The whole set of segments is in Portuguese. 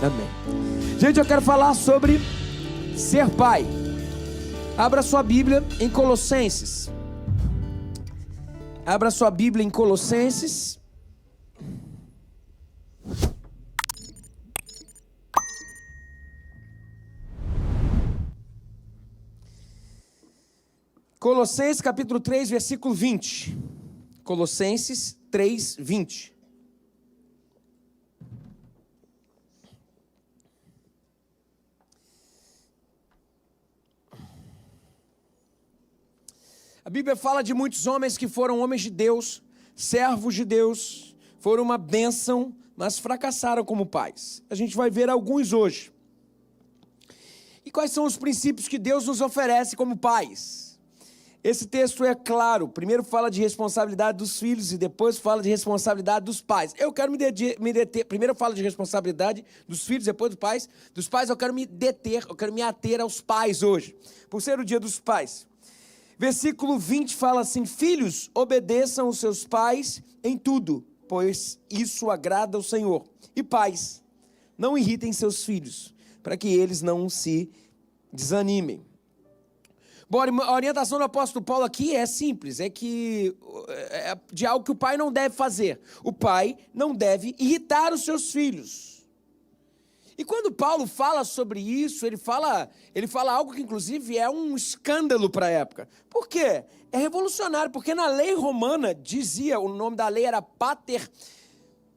Amém. Gente, eu quero falar sobre ser pai. Abra sua Bíblia em Colossenses. Abra sua Bíblia em Colossenses. Colossenses capítulo 3, versículo 20. Colossenses 3, 20. A Bíblia fala de muitos homens que foram homens de Deus, servos de Deus, foram uma bênção, mas fracassaram como pais. A gente vai ver alguns hoje. E quais são os princípios que Deus nos oferece como pais? Esse texto é claro. Primeiro fala de responsabilidade dos filhos e depois fala de responsabilidade dos pais. Eu quero me deter. Primeiro fala de responsabilidade dos filhos, depois dos pais. Dos pais eu quero me deter, eu quero me ater aos pais hoje, por ser o dia dos pais. Versículo 20 fala assim: filhos, obedeçam os seus pais em tudo, pois isso agrada ao Senhor. E pais, não irritem seus filhos, para que eles não se desanimem. Bom, a orientação do apóstolo Paulo aqui é simples, é de algo que o pai não deve fazer. O pai não deve irritar os seus filhos. E quando Paulo fala sobre isso, ele fala algo que inclusive é um escândalo para a época. Por quê? É revolucionário, porque na lei romana dizia, o nome da lei era pater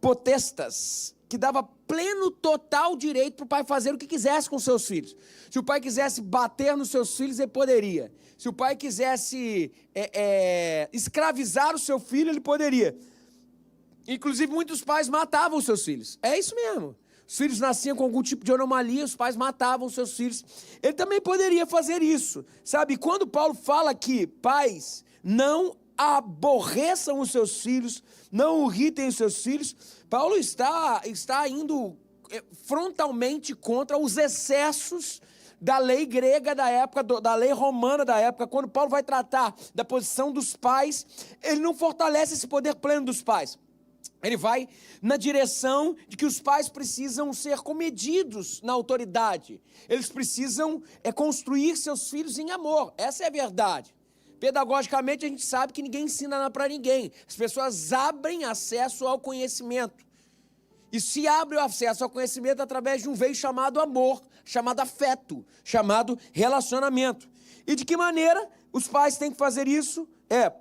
potestas, que dava pleno, total direito para o pai fazer o que quisesse com seus filhos. Se o pai quisesse bater nos seus filhos, ele poderia. Se o pai quisesse escravizar o seu filho, ele poderia. Inclusive, muitos pais matavam os seus filhos. É isso mesmo. Os filhos nasciam com algum tipo de anomalia, os pais matavam os seus filhos. Ele também poderia fazer isso, sabe? Quando Paulo fala que pais não aborreçam os seus filhos, não irritem os seus filhos, Paulo está indo frontalmente contra os excessos da lei grega da época, da lei romana da época. Quando Paulo vai tratar da posição dos pais, ele não fortalece esse poder pleno dos pais. Ele vai na direção de que os pais precisam ser comedidos na autoridade. Eles precisam construir seus filhos em amor. Essa é a verdade. Pedagogicamente, a gente sabe que ninguém ensina nada para ninguém. As pessoas abrem acesso ao conhecimento. E se abre o acesso ao conhecimento através de um veio chamado amor, chamado afeto, chamado relacionamento. E de que maneira os pais têm que fazer isso?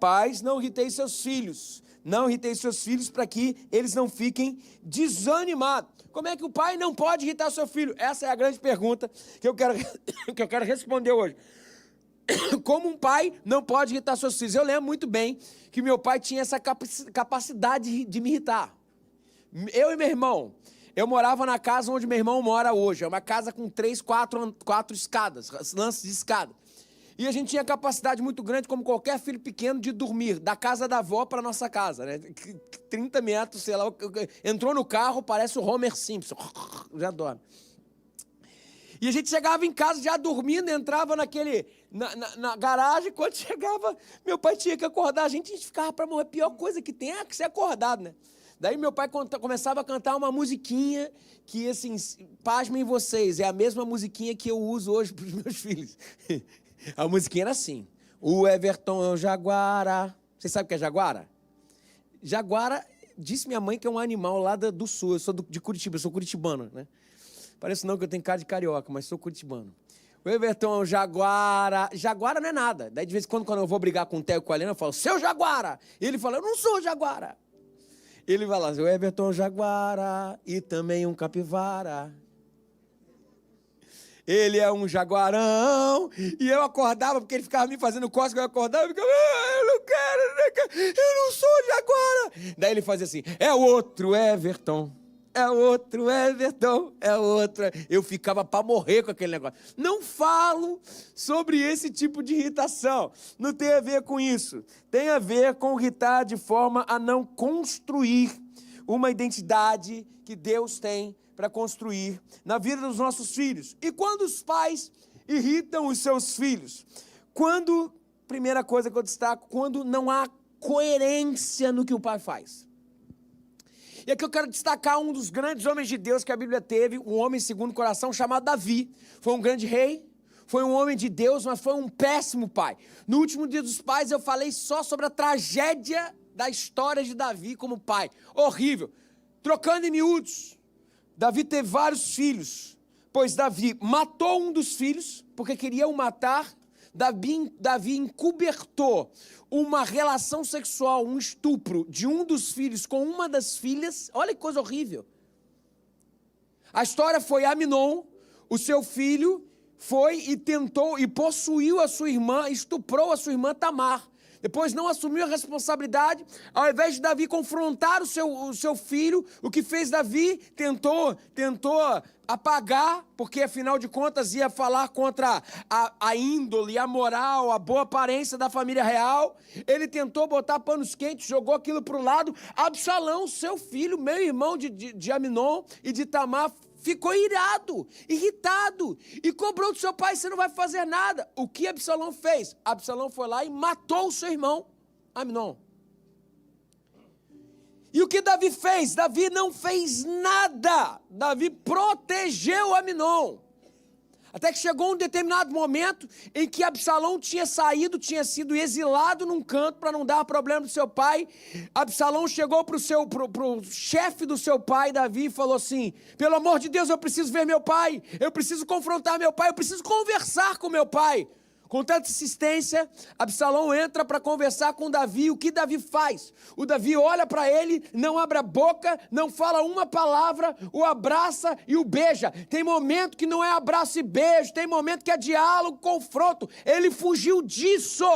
Pais, não irriteis seus filhos. Não irritei seus filhos para que eles não fiquem desanimados. Como é que o pai não pode irritar seu filho? Essa é a grande pergunta que eu quero responder hoje. Como um pai não pode irritar seus filhos? Eu lembro muito bem que meu pai tinha essa capacidade de me irritar. Eu e meu irmão, eu morava na casa onde meu irmão mora hoje. É uma casa com 3, 4 escadas, lances de escada. E a gente tinha capacidade muito grande, como qualquer filho pequeno, de dormir da casa da avó para a nossa casa, né? 30 metros, sei lá, entrou no carro, parece o Homer Simpson, já dorme. E a gente chegava em casa já dormindo, entrava na garagem, quando chegava, meu pai tinha que acordar a gente ficava para morrer. A pior coisa que tem é que ser acordado, né? Daí meu pai começava a cantar uma musiquinha que, assim, pasmem vocês, é a mesma musiquinha que eu uso hoje para os meus filhos. A musiquinha era assim: o Everton é um jaguara. Vocês sabem o que é jaguara? Jaguara, disse minha mãe que é um animal lá do sul. Eu sou de Curitiba, eu sou curitibano, né? Parece não que eu tenho cara de carioca, mas sou curitibano. O Everton é um jaguara. Jaguara não é nada. Daí de vez em quando eu vou brigar com o Theo e com a Helena, eu falo: seu jaguara! E ele fala: eu não sou jaguara. Ele vai lá: o Everton é um jaguara e também um capivara. Ele é um jaguarão. E eu acordava, porque ele ficava me fazendo cócega, eu acordava e ficava: eu não quero, eu não sou jaguara. Daí ele fazia assim: é outro Everton, é outro Everton, é outro. Eu ficava para morrer com aquele negócio. Não falo sobre esse tipo de irritação. Não tem a ver com isso. Tem a ver com irritar de forma a não construir uma identidade que Deus tem para construir na vida dos nossos filhos. E quando os pais irritam os seus filhos? Primeira coisa que eu destaco, quando não há coerência no que o pai faz. E aqui eu quero destacar um dos grandes homens de Deus que a Bíblia teve, um homem segundo o coração chamado Davi. Foi um grande rei, foi um homem de Deus, mas foi um péssimo pai. No último Dia dos Pais eu falei só sobre a tragédia da história de Davi como pai. Horrível. Trocando em miúdos, Davi teve vários filhos, pois Davi matou um dos filhos, porque queria o matar. Davi encobertou uma relação sexual, um estupro de um dos filhos com uma das filhas. Olha que coisa horrível. A história foi Amnon, o seu filho, foi e tentou e possuiu a sua irmã, estuprou a sua irmã Tamar. Depois não assumiu a responsabilidade, ao invés de Davi confrontar o seu filho, o que fez Davi? Tentou apagar, porque afinal de contas ia falar contra a índole, a moral, a boa aparência da família real. Ele tentou botar panos quentes, jogou aquilo para o lado. Absalão, seu filho, meu irmão de Amnon e de Tamar, ficou irado, irritado, e cobrou do seu pai: você não vai fazer nada. O que Absalão fez? Absalão foi lá e matou o seu irmão, Amnon. E o que Davi fez? Davi não fez nada. Davi protegeu Amnon. Até que chegou um determinado momento em que Absalão tinha saído, tinha sido exilado num canto para não dar problema do seu pai. Absalão chegou pro chefe do seu pai, Davi, e falou assim: pelo amor de Deus, eu preciso ver meu pai, eu preciso confrontar meu pai, eu preciso conversar com meu pai. Com tanta insistência, Absalão entra para conversar com Davi. O que Davi faz? O Davi olha para ele, não abre a boca, não fala uma palavra, o abraça e o beija. Tem momento que não é abraço e beijo, tem momento que é diálogo, confronto. Ele fugiu disso.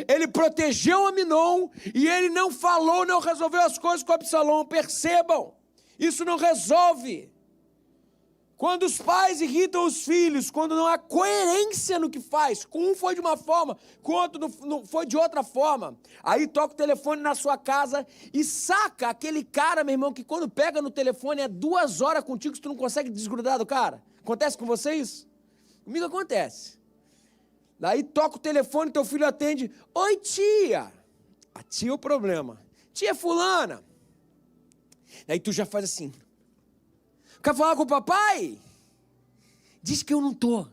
Ele protegeu Amnon e ele não falou, não resolveu as coisas com Absalão. Percebam, isso não resolve. Quando os pais irritam os filhos, quando não há coerência no que faz, com um foi de uma forma, com o outro não foi de outra forma, aí toca o telefone na sua casa e saca aquele cara, meu irmão, que quando pega no telefone é 2 horas contigo, se tu não consegue desgrudar do cara. Acontece com você isso? Comigo acontece. Daí toca o telefone, teu filho atende: oi tia. A tia é o problema. Tia fulana. Daí tu já faz assim: quer falar com o papai? Diz que eu não tô.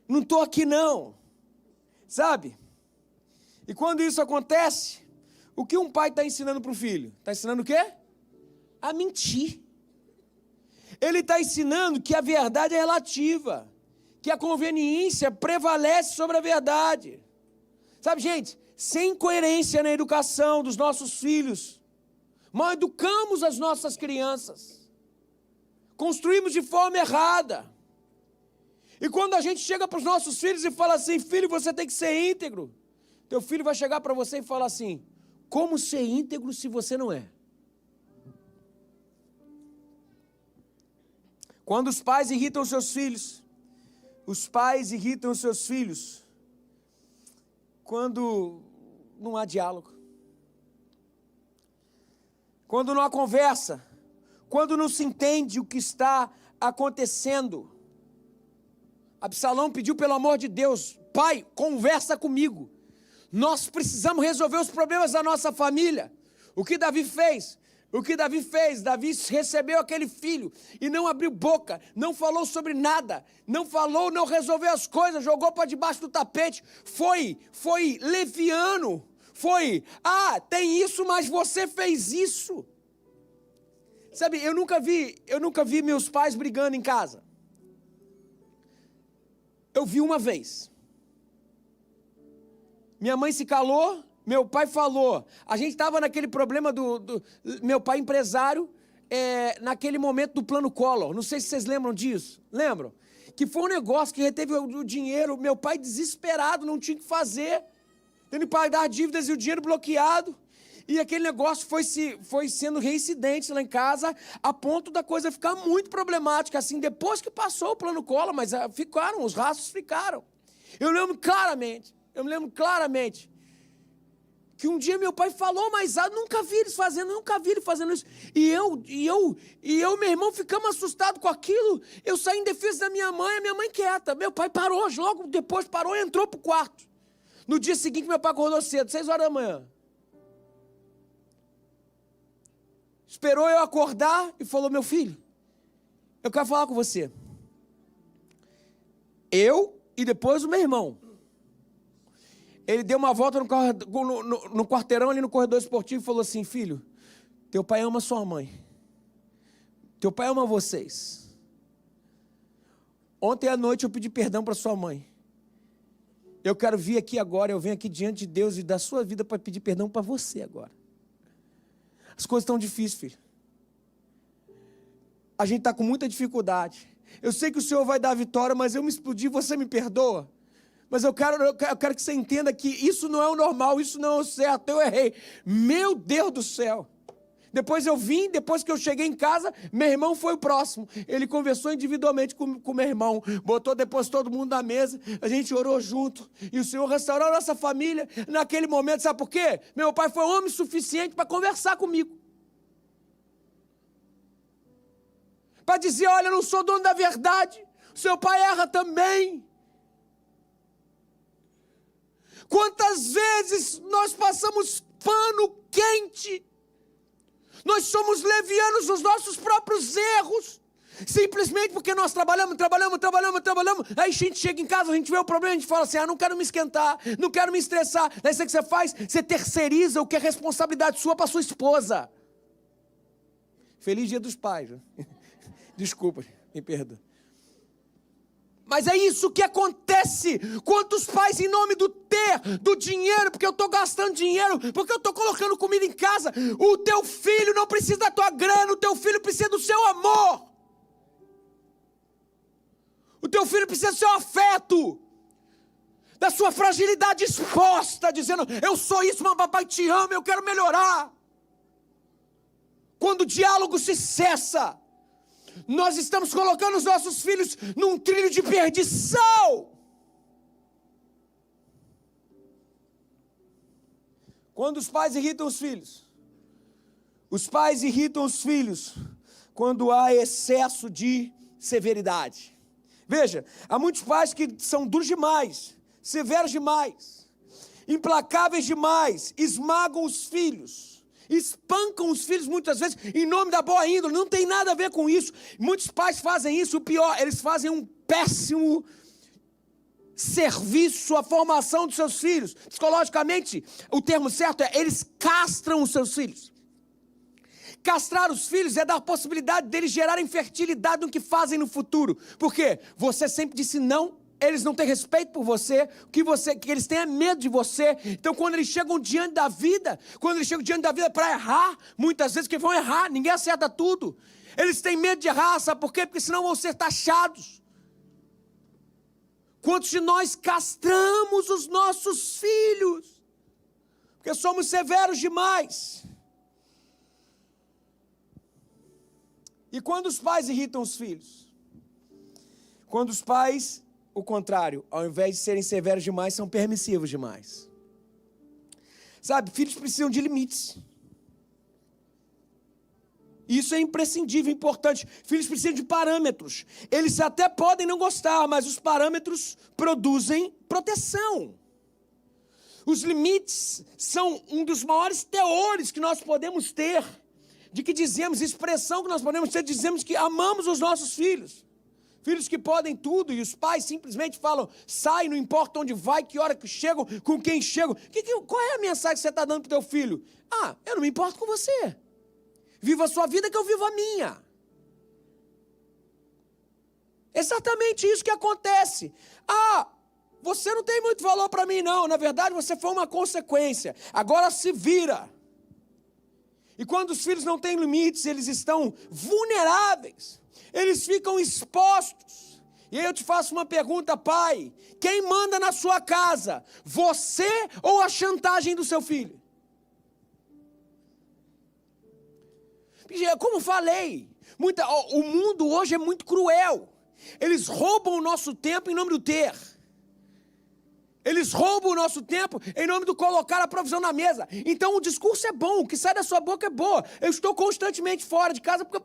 Não tô aqui não. Sabe? E quando isso acontece, o que um pai está ensinando para o filho? Está ensinando o quê? A mentir. Ele está ensinando que a verdade é relativa, que a conveniência prevalece sobre a verdade. Sabe, gente, sem coerência na educação dos nossos filhos, mal educamos as nossas crianças, construímos de forma errada. E quando a gente chega para os nossos filhos e fala assim: filho, você tem que ser íntegro, teu filho vai chegar para você e falar assim: como ser íntegro se você não é? Quando os pais irritam seus filhos, quando não há diálogo, quando não há conversa, quando não se entende o que está acontecendo. Absalão pediu, pelo amor de Deus: pai, conversa comigo. Nós precisamos resolver os problemas da nossa família. O que Davi fez? Davi recebeu aquele filho e não abriu boca, não falou sobre nada, não resolveu as coisas, jogou para debaixo do tapete, foi leviano. Tem isso, mas você fez isso. Sabe, eu nunca vi meus pais brigando em casa. Eu vi uma vez. Minha mãe se calou, meu pai falou. A gente estava naquele problema do meu pai empresário, naquele momento do plano Collor. Não sei se vocês lembram disso. Lembram? Que foi um negócio que reteve o dinheiro, meu pai desesperado, não tinha o que fazer, tendo que pagar dívidas e o dinheiro bloqueado. E aquele negócio foi sendo reincidente lá em casa, a ponto da coisa ficar muito problemática, assim, depois que passou o plano Collor, mas os rastros ficaram. Eu me lembro claramente, que um dia meu pai falou, mas nunca vi ele fazendo isso. E eu, meu irmão, ficamos assustados com aquilo. Eu saí em defesa da minha mãe, a minha mãe quieta. Meu pai parou, logo depois parou e entrou pro quarto. No dia seguinte, meu pai acordou cedo, 6 horas da manhã. esperou eu acordar e falou: meu filho, eu quero falar com você. Eu e depois o meu irmão. Ele deu uma volta no quarteirão ali no corredor esportivo e falou assim: filho, teu pai ama sua mãe. Teu pai ama vocês. Ontem à noite eu pedi perdão para sua mãe. Eu quero vir aqui agora, eu venho aqui diante de Deus e da sua vida para pedir perdão para você agora. As coisas estão difíceis, filho. A gente está com muita dificuldade. Eu sei que o Senhor vai dar a vitória, mas eu me explodi, você me perdoa? Mas eu quero que você entenda que isso não é o normal, isso não é o certo, eu errei. Meu Deus do céu. Depois que eu cheguei em casa, meu irmão foi o próximo. Ele conversou individualmente com meu irmão, depois todo mundo na mesa, a gente orou junto, e o Senhor restaurou a nossa família naquele momento. Sabe por quê? Meu pai foi homem suficiente para conversar comigo. Para dizer: olha, eu não sou dono da verdade, o seu pai erra também. Quantas vezes nós passamos pano quente, nós somos levianos nos nossos próprios erros, simplesmente porque nós trabalhamos, aí a gente chega em casa, a gente vê o problema, a gente fala assim: não quero me esquentar, não quero me estressar. Daí o que você faz? Você terceiriza o que é responsabilidade sua para sua esposa. Feliz Dia dos Pais. Desculpa, me perdoa. Mas é isso que acontece. Quantos pais, em nome do dinheiro, porque eu estou gastando dinheiro, porque eu estou colocando comida em casa, o teu filho não precisa da tua grana, o teu filho precisa do seu amor. O teu filho precisa do seu afeto, da sua fragilidade exposta, dizendo: eu sou isso, mas papai te ama, eu quero melhorar. Quando o diálogo se cessa, nós estamos colocando os nossos filhos num trilho de perdição. Quando os pais irritam os pais irritam os filhos quando há excesso de severidade. Veja, há muitos pais que são duros demais, severos demais, implacáveis demais, esmagam os filhos, espancam os filhos muitas vezes em nome da boa índole. Não tem nada a ver com isso. Muitos pais fazem isso. O pior, eles fazem um péssimo serviço à formação dos seus filhos. Psicologicamente, o termo certo é: eles castram os seus filhos. Castrar os filhos é dar a possibilidade deles gerarem fertilidade no que fazem no futuro. Por quê? Você sempre disse não. Eles não têm respeito por você, que eles têm medo de você. Então, quando eles chegam diante da vida para errar, muitas vezes que vão errar, ninguém acerta tudo. Eles têm medo de errar, sabe por quê? Porque senão vão ser taxados. Quantos de nós castramos os nossos filhos? Porque somos severos demais. E quando os pais irritam os filhos? Quando os pais, o contrário, ao invés de serem severos demais, são permissivos demais. Sabe, filhos precisam de limites. Isso é imprescindível, importante. Filhos precisam de parâmetros. Eles até podem não gostar, mas os parâmetros produzem proteção. Os limites são um dos maiores teores que nós podemos ter, de que dizemos, expressão que nós podemos ter, dizemos que amamos os nossos filhos. Filhos que podem tudo, e os pais simplesmente falam: sai, não importa onde vai, que hora que chegam, com quem chegam. Qual é a mensagem que você está dando para o teu filho? Eu não me importo com você. Viva a sua vida que eu vivo a minha. Exatamente isso que acontece. Você não tem muito valor para mim, não. Na verdade, você foi uma consequência. Agora se vira. E quando os filhos não têm limites, eles estão vulneráveis. Eles ficam expostos. E aí eu te faço uma pergunta, pai: quem manda na sua casa? Você ou a chantagem do seu filho? Como falei, o mundo hoje é muito cruel. Eles roubam o nosso tempo em nome do ter. Eles roubam o nosso tempo em nome do colocar a provisão na mesa. Então o discurso é bom, o que sai da sua boca é boa. Eu estou constantemente fora de casa porque eu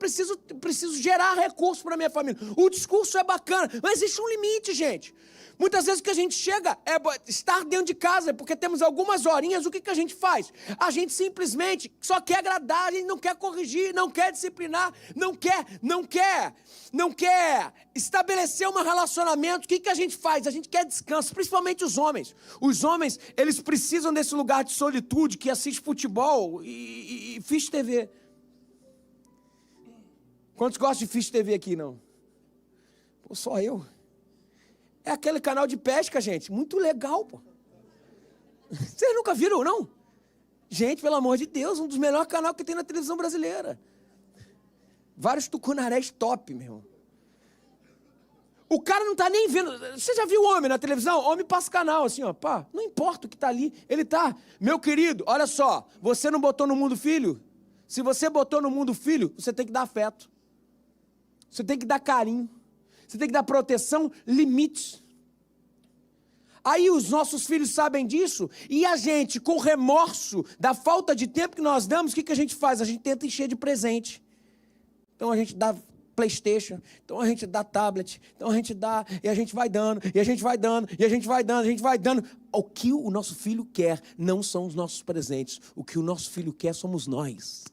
preciso gerar recursos para minha família. O discurso é bacana, mas existe um limite, gente. Muitas vezes que a gente chega é estar dentro de casa, porque temos algumas horinhas, o que a gente faz? A gente simplesmente só quer agradar, a gente não quer corrigir, não quer disciplinar, não quer estabelecer um relacionamento. O que a gente faz? A gente quer descanso, principalmente os homens. Os homens, eles precisam desse lugar de solitude, que assiste futebol e Fish TV. Quantos gostam de Fish TV aqui, não? Pô, só eu. É aquele canal de pesca, gente. Muito legal, pô. Vocês nunca viram, não? Gente, pelo amor de Deus, um dos melhores canais que tem na televisão brasileira. Vários tucunarés top, meu irmão. O cara não tá nem vendo. Você já viu o homem na televisão? O homem passa canal, assim, ó. Pá, não importa o que tá ali. Ele tá. Meu querido, olha só. Você não botou no mundo filho? Se você botou no mundo filho, você tem que dar afeto. Você tem que dar carinho. Você tem que dar proteção, limites. Aí os nossos filhos sabem disso, e a gente, com remorso da falta de tempo que nós damos, o que a gente faz? A gente tenta encher de presente. Então a gente dá PlayStation, então a gente dá tablet, então a gente dá, e a gente vai dando, e a gente vai dando, e a gente vai dando, a gente vai dando. O que o nosso filho quer não são os nossos presentes, o que o nosso filho quer somos nós.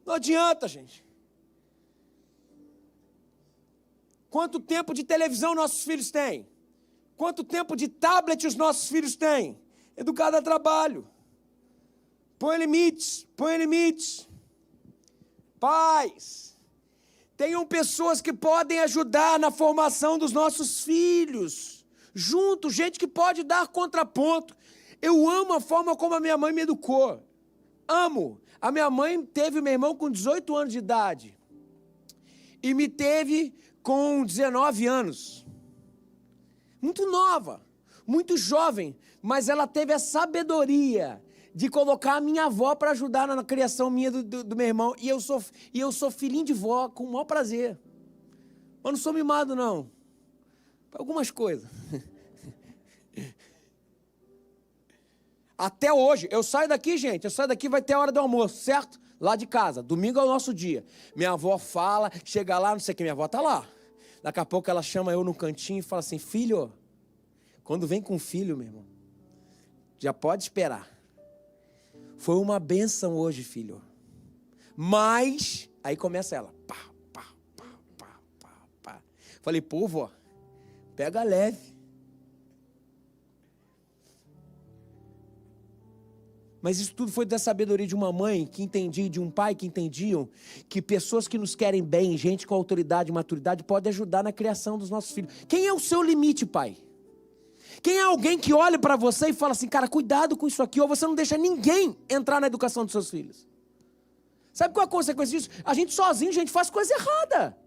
Não adianta, gente. Quanto tempo de televisão nossos filhos têm? Quanto tempo de tablet os nossos filhos têm? Educado a trabalho. Põe limites, põe limites. Pais, tenham pessoas que podem ajudar na formação dos nossos filhos. Junto, gente que pode dar contraponto. Eu amo a forma como a minha mãe me educou. Amo. A minha mãe teve meu irmão com 18 anos de idade. E me teve com 19 anos. Muito nova, muito jovem. Mas ela teve a sabedoria de colocar a minha avó para ajudar na criação minha do meu irmão. E eu sou filhinho de vó com o maior prazer. Eu não sou mimado, não. Para algumas coisas. Até hoje, eu saio daqui, gente, vai ter a hora do almoço, certo? Lá de casa, domingo é o nosso dia. Minha avó fala, chega lá, não sei o que, minha avó tá lá. Daqui a pouco ela chama eu no cantinho e fala assim, filho, quando vem com filho, meu irmão, já pode esperar. Foi uma bênção hoje, filho. Mas, aí começa ela, pá. Falei, pô, vó, pega leve. Mas isso tudo foi da sabedoria de uma mãe que entendia, de um pai que entendiam que pessoas que nos querem bem, gente com autoridade e maturidade, pode ajudar na criação dos nossos filhos. Quem é o seu limite, pai? Quem é alguém que olha para você e fala assim, cara, cuidado com isso aqui, ou você não deixa ninguém entrar na educação dos seus filhos? Sabe qual é a consequência disso? A gente sozinho, faz coisa errada.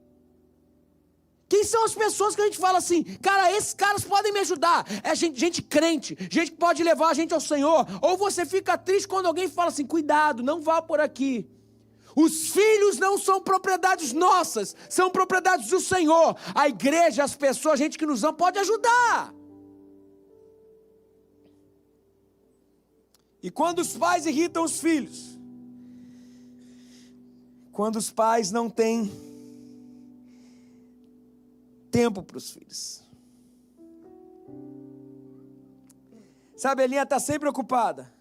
Quem são as pessoas que a gente fala assim, cara, esses caras podem me ajudar? É gente crente, gente que pode levar a gente ao Senhor. Ou você fica triste quando alguém fala assim, cuidado, não vá por aqui. Os filhos não são propriedades nossas, são propriedades do Senhor. A igreja, as pessoas, a gente que nos ama, pode ajudar. E quando os pais irritam os filhos, quando os pais não têm tempo para os filhos. Sabe, a Elinha está sempre ocupada.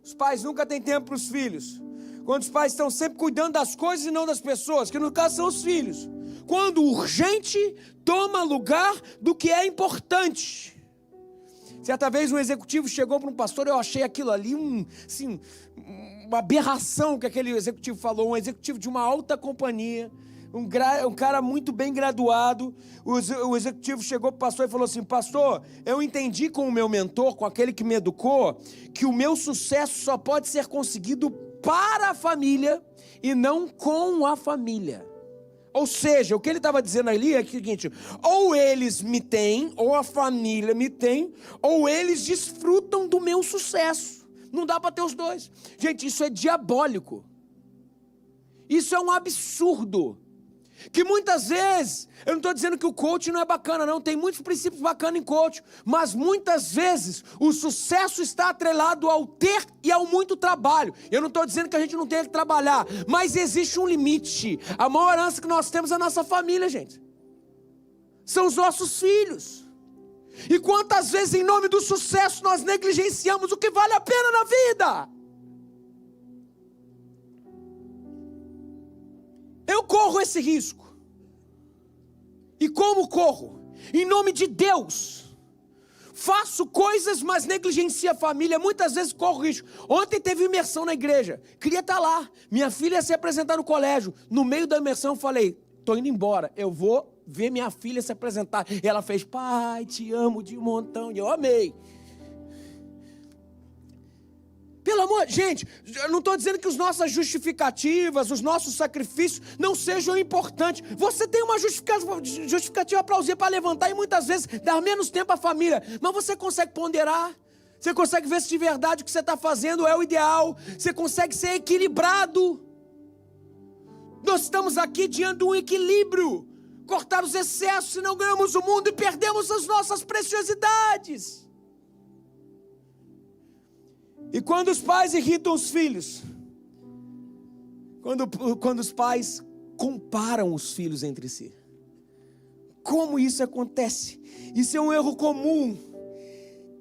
Os pais nunca têm tempo para os filhos. Quando os pais estão sempre cuidando das coisas e não das pessoas, que no caso são os filhos. Quando o urgente toma lugar do que é importante. Certa vez um executivo chegou para um pastor, eu achei aquilo ali uma aberração que aquele executivo falou, um executivo de uma alta companhia, um cara muito bem graduado. O executivo chegou para o pastor e falou assim, pastor, eu entendi com o meu mentor, com aquele que me educou, que o meu sucesso só pode ser conseguido para a família e não com a família. Ou seja, o que ele estava dizendo ali é o seguinte, ou eles me têm, ou a família me tem, ou eles desfrutam do meu sucesso. Não dá para ter os dois. Gente, isso é diabólico. Isso é um absurdo. Que muitas vezes, eu não estou dizendo que o coaching não é bacana, não, tem muitos princípios bacanas em coaching, mas muitas vezes o sucesso está atrelado ao ter e ao muito trabalho. Eu não estou dizendo que a gente não tem que trabalhar, mas existe um limite. A maior herança que nós temos é a nossa família, gente. São os nossos filhos. E quantas vezes em nome do sucesso nós negligenciamos o que vale a pena na vida? Eu corro esse risco. E como corro? Em nome de Deus. Faço coisas, mas negligencio a família. Muitas vezes corro risco. Ontem teve imersão na igreja. Queria estar lá. Minha filha ia se apresentar no colégio. No meio da imersão eu falei, estou indo embora. Eu vou ver minha filha se apresentar. E ela fez, pai, te amo de um montão. E eu amei. Pelo amor, gente, eu não estou dizendo que as nossas justificativas, os nossos sacrifícios não sejam importantes. Você tem uma justificativa plausível para levantar e muitas vezes dar menos tempo à família. Mas você consegue ponderar, você consegue ver se de verdade o que você está fazendo é o ideal, você consegue ser equilibrado. Nós estamos aqui diante de um equilíbrio. Cortar os excessos, senão ganhamos o mundo e perdemos as nossas preciosidades. E quando os pais irritam os filhos, quando os pais comparam os filhos entre si, como isso acontece? Isso é um erro comum,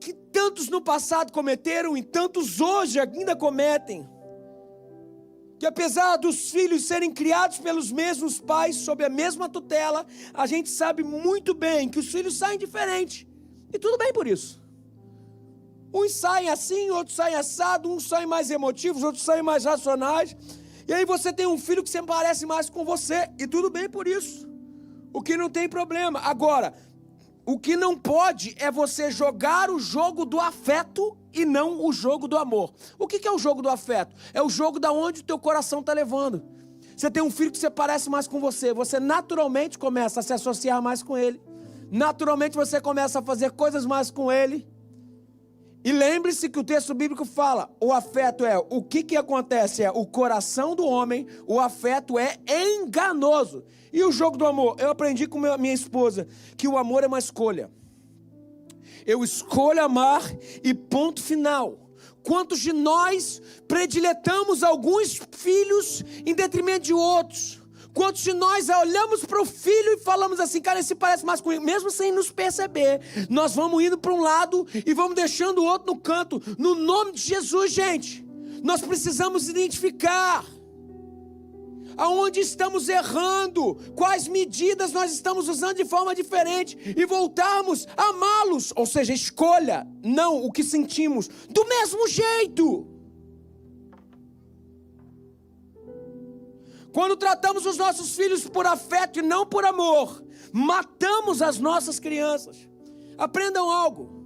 que tantos no passado cometeram e tantos hoje ainda cometem. Que apesar dos filhos serem criados pelos mesmos pais, sob a mesma tutela, a gente sabe muito bem que os filhos saem diferentes. E tudo bem por isso. Uns saem assim, outros saem assado, uns saem mais emotivos, outros saem mais racionais. E aí você tem um filho que se parece mais com você, e tudo bem por isso. O que não tem problema. Agora, o que não pode é você jogar o jogo do afeto e não o jogo do amor. O que é o jogo do afeto? É o jogo da onde o teu coração está levando. Você tem um filho que se parece mais com você naturalmente começa a se associar mais com ele. Naturalmente você começa a fazer coisas mais com ele. E lembre-se que o texto bíblico fala, o afeto é, o que acontece é, o coração do homem, o afeto é enganoso. E o jogo do amor? Eu aprendi com minha esposa, que o amor é uma escolha. Eu escolho amar e ponto final. Quantos de nós prediletamos alguns filhos em detrimento de outros? Quantos de nós olhamos para o filho e falamos assim, cara, esse parece mais comigo, mesmo sem nos perceber, nós vamos indo para um lado e vamos deixando o outro no canto, no nome de Jesus, gente, nós precisamos identificar aonde estamos errando, quais medidas nós estamos usando de forma diferente e voltarmos a amá-los, ou seja, escolha, não o que sentimos, do mesmo jeito. Quando tratamos os nossos filhos por afeto e não por amor, matamos as nossas crianças. Aprendam algo.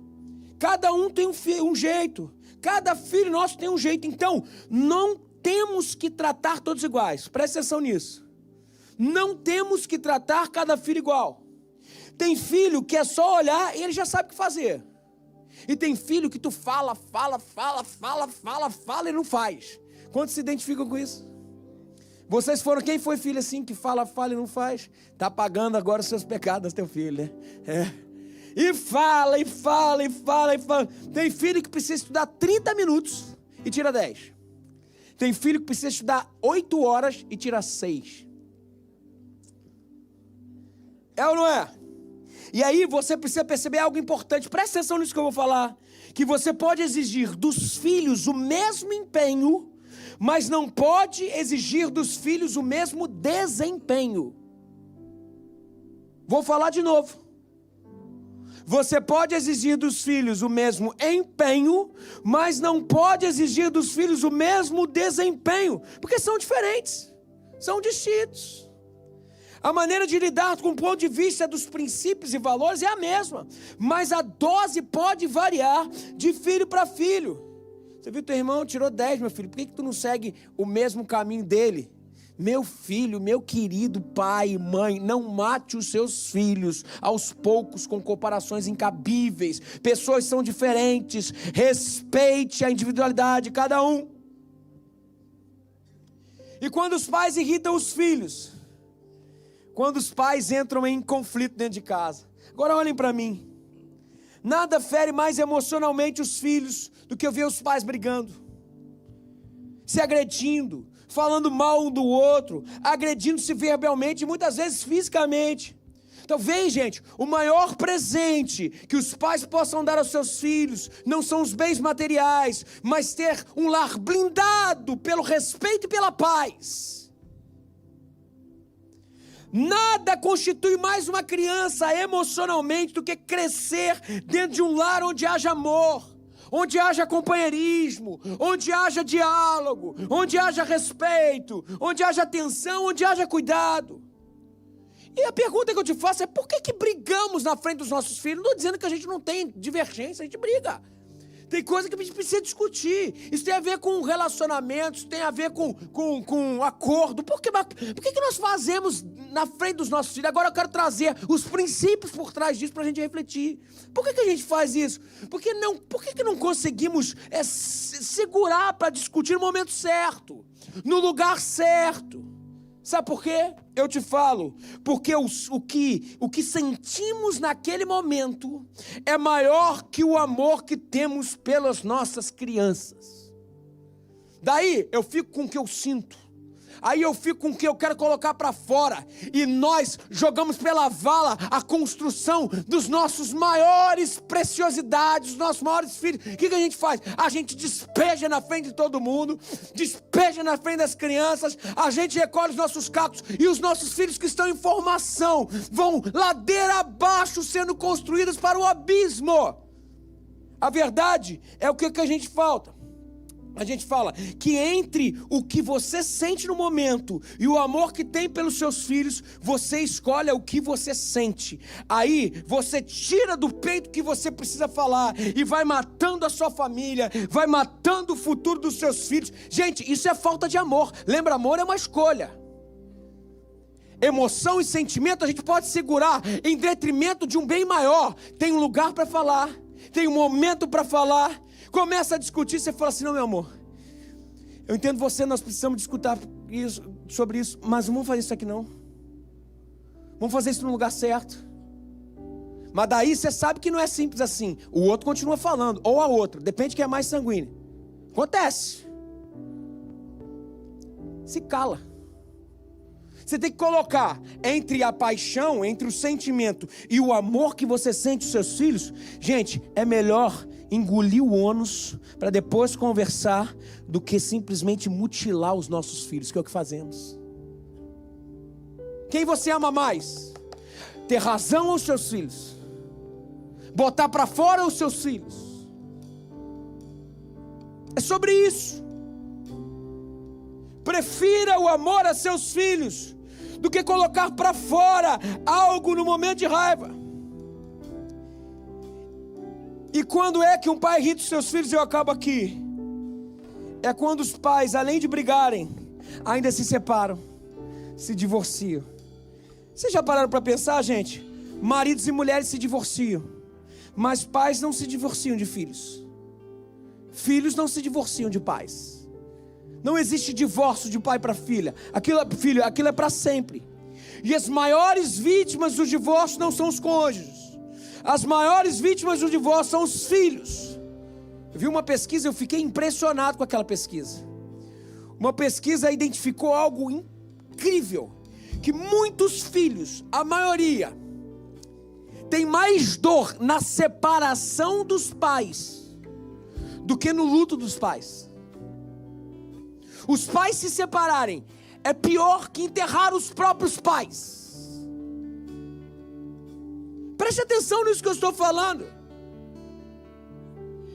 Cada um tem um jeito. Cada filho nosso tem um jeito. Então, não temos que tratar todos iguais. Preste atenção nisso. Não temos que tratar cada filho igual. Tem filho que é só olhar e ele já sabe o que fazer. E tem filho que tu fala e não faz. Quantos se identificam com isso? Vocês foram, quem foi filho assim, que fala e não faz? Está pagando agora os seus pecados, teu filho, né? E fala. Tem filho que precisa estudar 30 minutos e tira 10. Tem filho que precisa estudar 8 horas e tira 6. É ou não é? E aí você precisa perceber algo importante. Presta atenção nisso que eu vou falar. Que você pode exigir dos filhos o mesmo empenho, mas não pode exigir dos filhos o mesmo desempenho. Vou falar de novo. Você pode exigir dos filhos o mesmo empenho, mas não pode exigir dos filhos o mesmo desempenho, porque são diferentes, são distintos. A maneira de lidar com o ponto de vista dos princípios e valores é a mesma, mas a dose pode variar de filho para filho. Você viu teu irmão tirou 10, meu filho, por que tu não segue o mesmo caminho dele? Meu filho, meu querido pai e mãe, não mate os seus filhos aos poucos com comparações incabíveis. Pessoas são diferentes, respeite a individualidade de cada um. E quando os pais irritam os filhos, quando os pais entram em conflito dentro de casa. Agora olhem para mim. Nada fere mais emocionalmente os filhos do que eu ver os pais brigando, se agredindo, falando mal um do outro, agredindo-se verbalmente e muitas vezes fisicamente. Talvez, gente, o maior presente que os pais possam dar aos seus filhos não são os bens materiais, mas ter um lar blindado pelo respeito e pela paz. Nada constitui mais uma criança emocionalmente do que crescer dentro de um lar onde haja amor, onde haja companheirismo, onde haja diálogo, onde haja respeito, onde haja atenção, onde haja cuidado. E a pergunta que eu te faço é: por que brigamos na frente dos nossos filhos? Não estou dizendo que a gente não tem divergência, a gente briga. Tem coisa que a gente precisa discutir. Isso tem a ver com relacionamentos, tem a ver com acordo. Por que nós fazemos na frente dos nossos filhos? Agora eu quero trazer os princípios por trás disso para a gente refletir. Por que a gente faz isso? Por que não conseguimos segurar para discutir no momento certo, no lugar certo? Sabe por quê? Eu te falo, porque o que sentimos naquele momento é maior que o amor que temos pelas nossas crianças. Daí eu fico com o que eu sinto, aí eu fico com o que eu quero colocar para fora, e nós jogamos pela vala a construção dos nossos maiores preciosidades, dos nossos maiores filhos. O que a gente faz? A gente despeja na frente de todo mundo, despeja na frente das crianças, a gente recolhe os nossos cacos, e os nossos filhos que estão em formação vão ladeira abaixo sendo construídos para o abismo. A verdade é o que a gente falta. A gente fala que entre o que você sente no momento e o amor que tem pelos seus filhos, você escolhe o que você sente. Aí você tira do peito o que você precisa falar e vai matando a sua família, vai matando o futuro dos seus filhos. Gente, isso é falta de amor. Lembra, amor é uma escolha. Emoção e sentimento a gente pode segurar em detrimento de um bem maior. Tem um lugar para falar, tem um momento para falar. Começa a discutir, você fala assim: não, meu amor, eu entendo você, nós precisamos discutir sobre isso, mas não vamos fazer isso aqui não. Vamos fazer isso no lugar certo. Mas daí você sabe que não é simples assim. O outro continua falando, ou a outra, depende de quem é mais sanguíneo. Acontece. Se cala. Você tem que colocar entre a paixão, entre o sentimento e o amor que você sente aos seus filhos. Gente, é melhor engolir o ônus para depois conversar do que simplesmente mutilar os nossos filhos, que é o que fazemos. Quem você ama mais? Ter razão aos seus filhos? Botar para fora os seus filhos? É sobre isso. Prefira o amor a seus filhos do que colocar para fora algo no momento de raiva. E quando é que um pai irrita os seus filhos? Eu acabo aqui. É quando os pais, além de brigarem, ainda se separam, se divorciam. Vocês já pararam para pensar, gente? Maridos e mulheres se divorciam, mas pais não se divorciam de filhos. Filhos não se divorciam de pais. Não existe divórcio de pai para filha. Aquilo é para sempre. E as maiores vítimas do divórcio não são os cônjuges. As maiores vítimas do divórcio são os filhos. Eu vi uma pesquisa, eu fiquei impressionado com aquela pesquisa. Uma pesquisa identificou algo incrível. Que muitos filhos, a maioria, tem mais dor na separação dos pais do que no luto dos pais. Os pais se separarem é pior que enterrar os próprios pais. Preste atenção nisso que eu estou falando.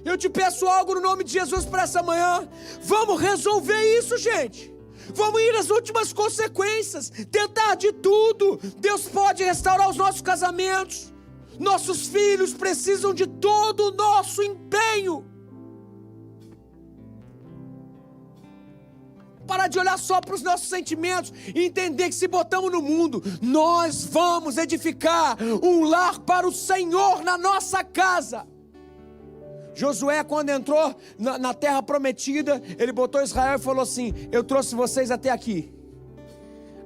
Eu te peço algo no nome de Jesus para essa manhã. Vamos resolver isso, gente. Vamos ir às últimas consequências. Tentar de tudo. Deus pode restaurar os nossos casamentos. Nossos filhos precisam de todo o nosso empenho. Parar de olhar só para os nossos sentimentos e entender que se botamos no mundo, nós vamos edificar um lar para o Senhor na nossa casa. Josué, quando entrou na terra prometida, ele botou Israel e falou assim: eu trouxe vocês até aqui.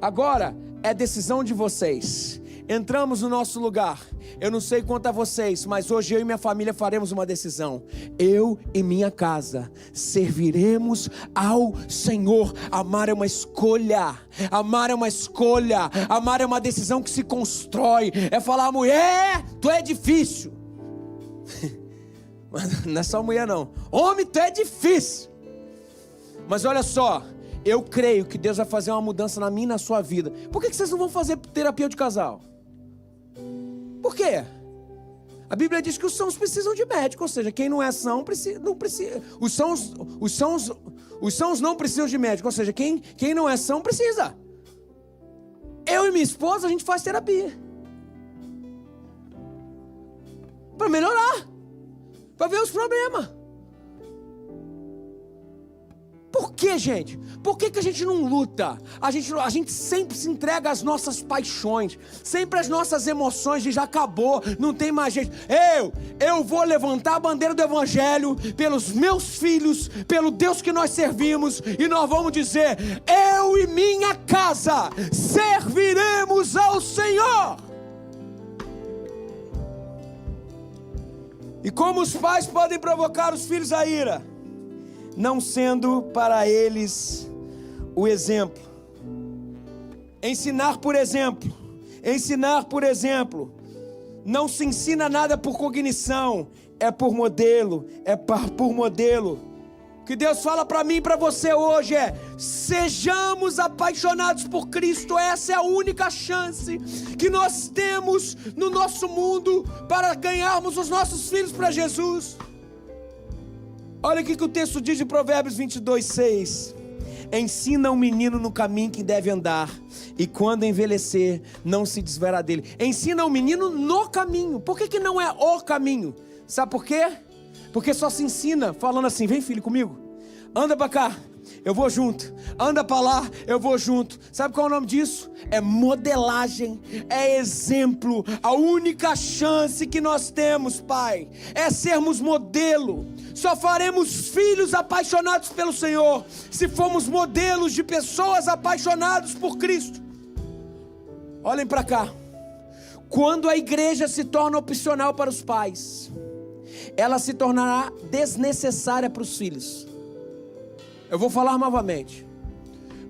Agora é decisão de vocês. Entramos no nosso lugar. Eu não sei quanto a vocês, mas hoje eu e minha família faremos uma decisão. Eu e minha casa serviremos ao Senhor. Amar é uma escolha. Amar é uma escolha. Amar é uma decisão que se constrói. É falar, mulher, tu é difícil. Mas não é só mulher não. Homem, tu é difícil. Mas olha só, eu creio que Deus vai fazer uma mudança na minha e na sua vida. Por que vocês não vão fazer terapia de casal? Por quê? A Bíblia diz que os sãos precisam de médico, ou seja, quem não é são, não precisa. Os sãos não precisam de médico, ou seja, quem não é são precisa. Eu e minha esposa, a gente faz terapia. Para melhorar. Para ver os problemas. Por que, gente? Por que a gente não luta? A gente sempre se entrega às nossas paixões, sempre às nossas emoções de já acabou, não tem mais jeito. Eu vou levantar a bandeira do Evangelho pelos meus filhos, pelo Deus que nós servimos, e nós vamos dizer: eu e minha casa serviremos ao Senhor. E como os pais podem provocar os filhos à ira? Não sendo para eles o exemplo. Ensinar por exemplo. Ensinar por exemplo. Não se ensina nada por cognição, é por modelo, por modelo. O que Deus fala para mim e para você hoje é: sejamos apaixonados por Cristo. Essa é a única chance que nós temos no nosso mundo para ganharmos os nossos filhos para Jesus. Olha o que o texto diz de Provérbios 22:6. Ensina um menino no caminho que deve andar, e quando envelhecer, não se desviará dele. Ensina um menino no caminho. Por que não é o caminho? Sabe por quê? Porque só se ensina falando assim: vem filho comigo, anda para cá, eu vou junto, anda para lá, eu vou junto. Sabe qual é o nome disso? É modelagem, é exemplo. A única chance que nós temos, Pai, é sermos modelo. Só faremos filhos apaixonados pelo Senhor se formos modelos de pessoas apaixonadas por Cristo. Olhem para cá. Quando a igreja se torna opcional para os pais, ela se tornará desnecessária para os filhos. Eu vou falar novamente.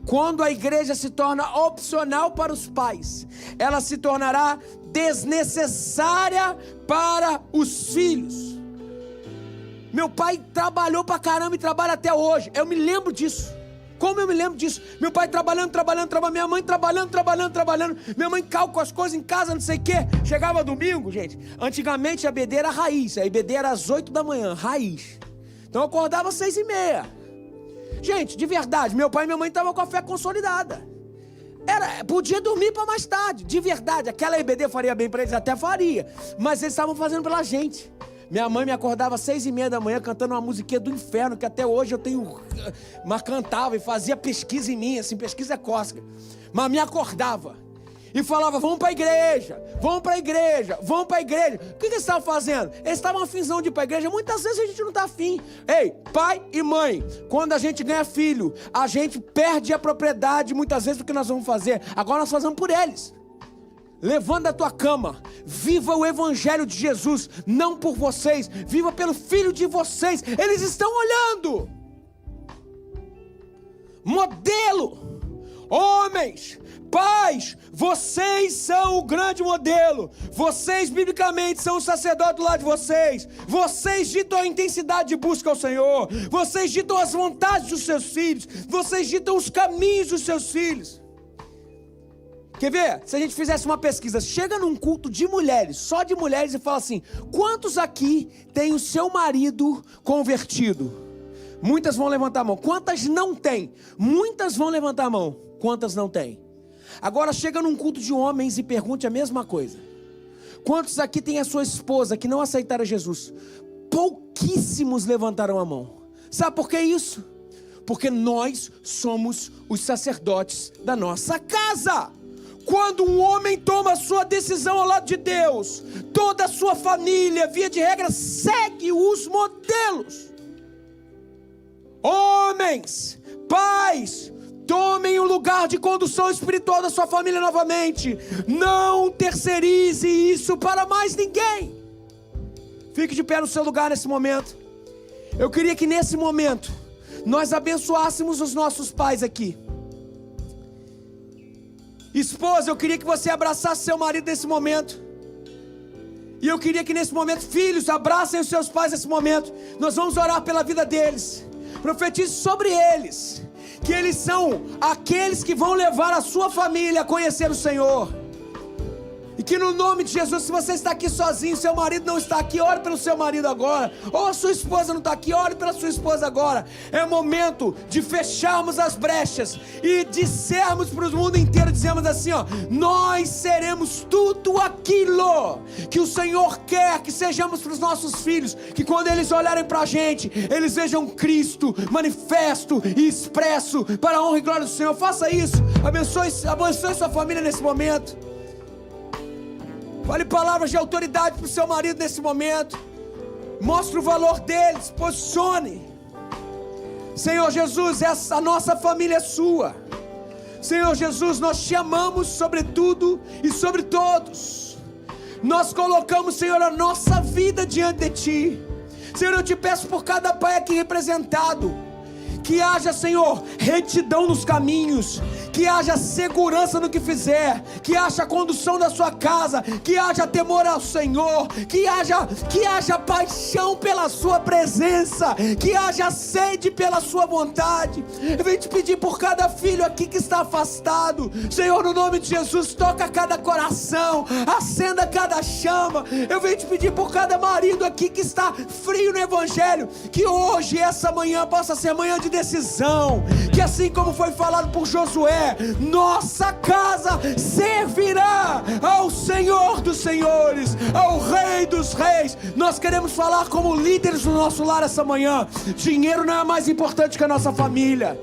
Quando a igreja se torna opcional para os pais, ela se tornará desnecessária para os filhos. Meu pai trabalhou pra caramba e trabalha até hoje. Eu me lembro disso. Como eu me lembro disso? Meu pai trabalhando, minha mãe trabalhando. Minha mãe calca as coisas em casa, não sei o quê. Chegava domingo, gente. Antigamente a EBD era raiz. A EBD era às 8 da manhã, raiz. Então eu acordava às 6:30. Gente, de verdade, meu pai e minha mãe estavam com a fé consolidada. Podia dormir para mais tarde, de verdade. Aquela EBD faria bem para eles, até faria. Mas eles estavam fazendo pela gente. Minha mãe me acordava às 6:30 da manhã cantando uma musiquinha do inferno, que até hoje eu tenho. Mas cantava e fazia pesquisa em mim, assim, pesquisa cósmica. Mas me acordava e falava: vamos para a igreja, vamos para a igreja, vamos para a igreja. O que eles estavam fazendo? Eles estavam afinzão de ir para a igreja. Muitas vezes a gente não está afim. Ei, pai e mãe, quando a gente ganha filho, a gente perde a propriedade muitas vezes do que nós vamos fazer. Agora nós fazemos por eles. Levanta a tua cama, viva o Evangelho de Jesus, não por vocês, viva pelo Filho de vocês. Eles estão olhando. Modelo. Homens, pais, vocês são o grande modelo. Vocês biblicamente são o sacerdote do lado de vocês. Vocês ditam a intensidade de busca ao Senhor. Vocês ditam as vontades dos seus filhos. Vocês ditam os caminhos dos seus filhos. Quer ver? Se a gente fizesse uma pesquisa, chega num culto de mulheres, só de mulheres, e fala assim: quantos aqui tem o seu marido convertido? Muitas vão levantar a mão. Quantas não tem? Muitas vão levantar a mão. Quantas não tem? Agora chega num culto de homens e pergunte a mesma coisa: quantos aqui tem a sua esposa que não aceitaram Jesus? Pouquíssimos levantaram a mão. Sabe por que isso? Porque nós somos os sacerdotes da nossa casa. Quando um homem toma a sua decisão ao lado de Deus, toda a sua família, via de regra, segue os modelos. Homens, pais, Tomem o lugar de condução espiritual da sua família novamente. Não terceirize isso para mais ninguém. Fique de pé no seu lugar nesse momento. Eu queria que nesse momento nós abençoássemos os nossos pais aqui. Esposa, eu queria que você abraçasse seu marido nesse momento. E eu queria que nesse momento, filhos, abracem os seus pais nesse momento. Nós vamos orar pela vida deles. Profetize sobre eles, que eles são aqueles que vão levar a sua família a conhecer o Senhor. E que no nome de Jesus, se você está aqui sozinho, seu marido não está aqui, ore pelo seu marido agora. Ou a sua esposa não está aqui, ore pela sua esposa agora. É momento de fecharmos as brechas e dissermos para o mundo inteiro, dizemos assim, ó: nós seremos tudo aquilo que o Senhor quer que sejamos para os nossos filhos. Que quando eles olharem para a gente, eles vejam Cristo manifesto e expresso para a honra e glória do Senhor. Faça isso, abençoe sua família nesse momento. Fale palavras de autoridade para o seu marido nesse momento. Mostre o valor deles. Posicione. Senhor Jesus, a nossa família é sua. Senhor Jesus, nós te amamos sobre tudo e sobre todos. Nós colocamos, Senhor, a nossa vida diante de Ti. Senhor, eu te peço por cada pai aqui representado, que haja, Senhor, retidão nos caminhos, que haja segurança no que fizer, que haja condução da sua casa, que haja temor ao Senhor, que haja paixão pela sua presença, que haja sede pela sua vontade. Eu venho te pedir por cada filho aqui que está afastado, Senhor, no nome de Jesus, toca cada coração, acenda cada chama. Eu venho te pedir por cada marido aqui que está frio no Evangelho, que hoje, essa manhã, possa ser manhã de decisão, que assim como foi falado por Josué, nossa casa servirá ao Senhor dos Senhores, ao Rei dos Reis. Nós queremos falar como líderes do nosso lar essa manhã. Dinheiro não é mais importante que a nossa família.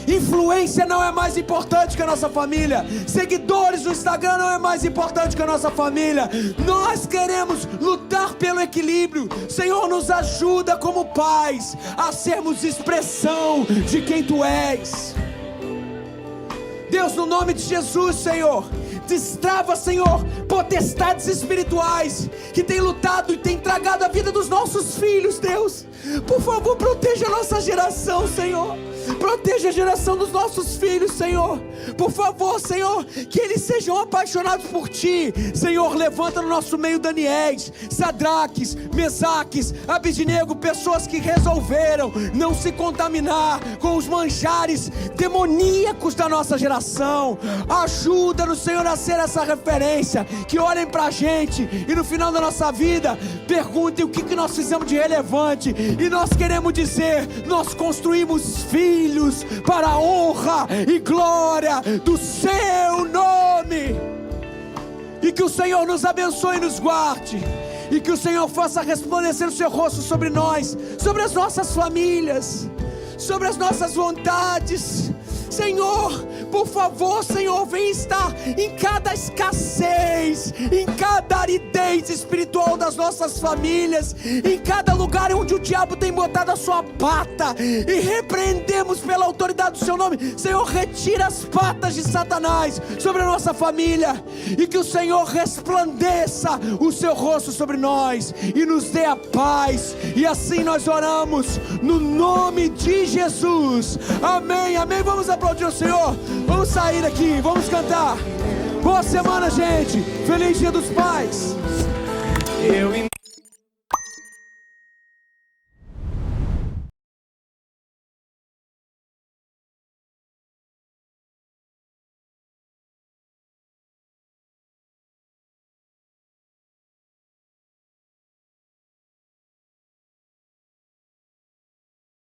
Influência não é mais importante que a nossa família. Seguidores no Instagram não é mais importante que a nossa família. Nós queremos lutar pelo equilíbrio. Senhor, nos ajuda como pais a sermos expressão de quem Tu és. Deus, no nome de Jesus, Senhor, destrava, Senhor, potestades espirituais que têm lutado e têm tragado a vida dos nossos filhos, Deus. Por favor, proteja a nossa geração, Senhor. Proteja a geração dos nossos filhos, Senhor. Por favor, Senhor, que eles sejam apaixonados por Ti. Senhor, levanta no nosso meio Daniéis, Sadraques, Mesaques, Abednego, pessoas que resolveram não se contaminar com os manjares demoníacos da nossa geração. Ajuda-nos, Senhor, a ser essa referência, que olhem pra gente e no final da nossa vida perguntem o que nós fizemos de relevante. E nós queremos dizer: nós construímos filhos para a honra e glória do Seu nome. E que o Senhor nos abençoe e nos guarde, e que o Senhor faça resplandecer o Seu rosto sobre nós, sobre as nossas famílias, sobre as nossas vontades. Senhor, por favor, Senhor, vem estar em cada escassez, em cada aridez espiritual das nossas famílias, em cada lugar onde o diabo tem botado a sua pata, e repreendemos pela autoridade do Seu nome. Senhor, retira as patas de Satanás sobre a nossa família, e que o Senhor resplandeça o Seu rosto sobre nós e nos dê a paz. E assim nós oramos no nome de Jesus. Amém, amém. Vamos aplaudir o Senhor. Vamos sair daqui, vamos cantar. Boa semana, gente. Feliz Dia dos Pais.